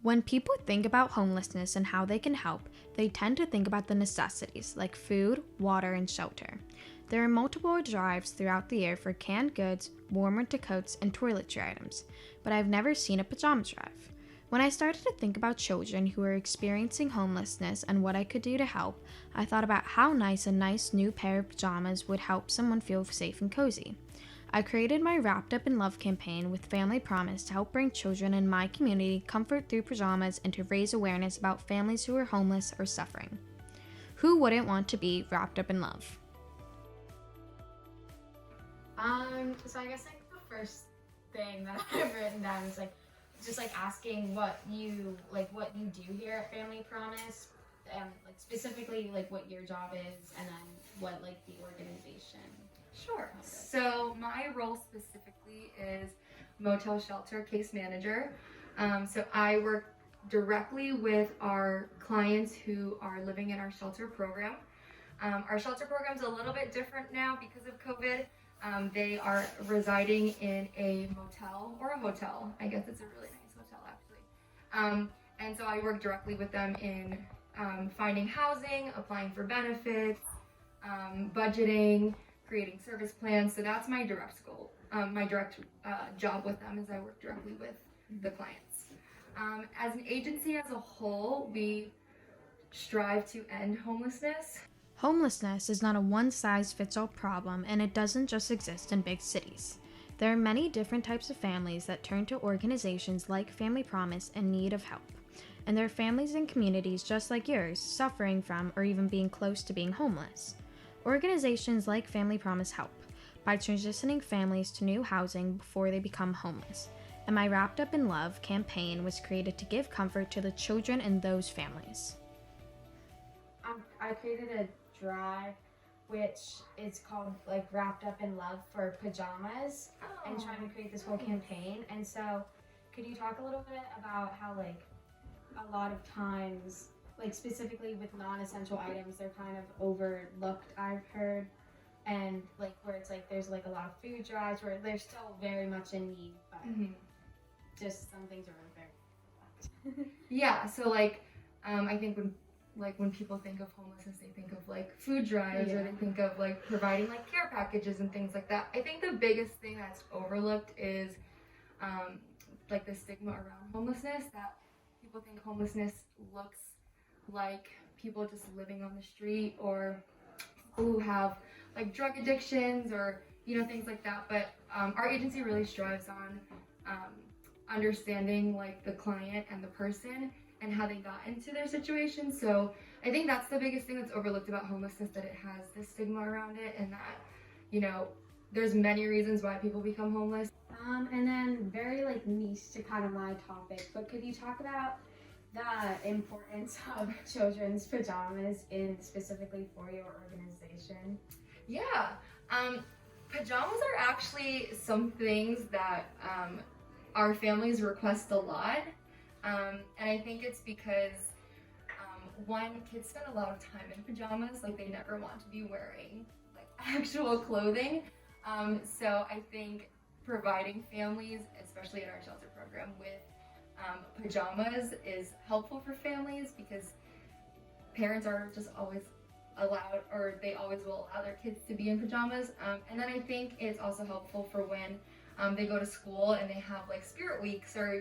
When people think about homelessness and how they can help, they tend to think about the necessities like food, water, and shelter. There are multiple drives throughout the year for canned goods, warm winter coats, and toiletry items, but I've never seen a pajama drive. When I started to think about children who are experiencing homelessness and what I could do to help, I thought about how nice a nice new pair of pajamas would help someone feel safe and cozy. I created my Wrapped Up in Love campaign with Family Promise to help bring children in my community comfort through pajamas and to raise awareness about families who are homeless or suffering. Who wouldn't want to be wrapped up in love? So I guess like the first thing that I've written down is like just like asking what you do here at Family Promise, like specifically like what your job is, and then what like the organization. Sure. So my role specifically is motel shelter case manager. So I work directly with our clients who are living in our shelter program. Our shelter program is a little bit different now because of COVID. They are residing in a motel or a hotel. I guess it's a really nice hotel actually. And so I work directly with them in finding housing, applying for benefits, budgeting, creating service plans. So that's my direct goal. My direct job with them is I work directly with the clients. As an agency as a whole, we strive to end homelessness. Homelessness is not a one-size-fits-all problem, and it doesn't just exist in big cities. There are many different types of families that turn to organizations like Family Promise in need of help. And there are families and communities just like yours suffering from or even being close to being homeless. Organizations like Family Promise help by transitioning families to new housing before they become homeless. And my Wrapped Up in Love campaign was created to give comfort to the children in those families. I created a drive which is called like Wrapped Up in Love for pajamas, and trying to create this whole campaign. And so could you talk a little bit about how like a lot of times, like specifically with non-essential items, they're kind of overlooked, I've heard, and like where it's like there's like a lot of food drives where they're still very much in need, but just some things are really very Yeah, so like I think when people think of homelessness, they think of like food drives, or they think of like providing like care packages and things like that. I think the biggest thing that's overlooked is like the stigma around homelessness, that people think homelessness looks like people just living on the street, or people who have like drug addictions, or things like that. But our agency really strives on understanding like the client and the person and how they got into their situation. So I think that's the biggest thing that's overlooked about homelessness, that it has this stigma around it, and that there's many reasons why people become homeless. And then very like niche to kind of my topic, but could you talk about the importance of children's pajamas specifically for your organization? Yeah, pajamas are actually some things that our families request a lot, and I think it's because one, kids spend a lot of time in pajamas, like they never want to be wearing like actual clothing, so I think providing families, especially in our shelter program, with pajamas is helpful for families, because parents are just always allowed, or they always will allow their kids to be in pajamas. And then I think it's also helpful for when they go to school and they have like spirit weeks, or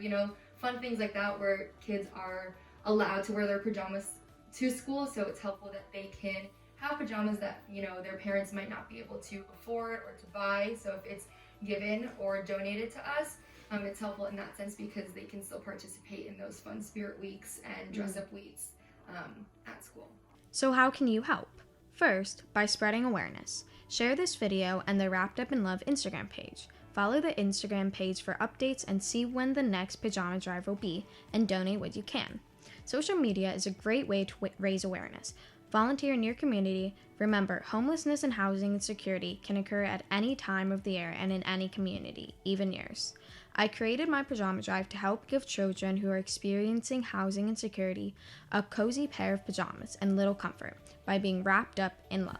fun things like that, where kids are allowed to wear their pajamas to school. So it's helpful that they can have pajamas that their parents might not be able to afford or to buy. So if it's given or donated to us, it's helpful in that sense, because they can still participate in those fun spirit weeks and dress up weeks at school. So how can you help? First, by spreading awareness. Share this video and the Wrapped Up in Love Instagram page. Follow the Instagram page for updates and see when the next pajama drive will be, and donate what you can. Social media is a great way to raise awareness. Volunteer in your community. Remember, homelessness and housing insecurity can occur at any time of the year and in any community, even yours. I created my pajama drive to help give children who are experiencing housing insecurity a cozy pair of pajamas and little comfort by being wrapped up in love.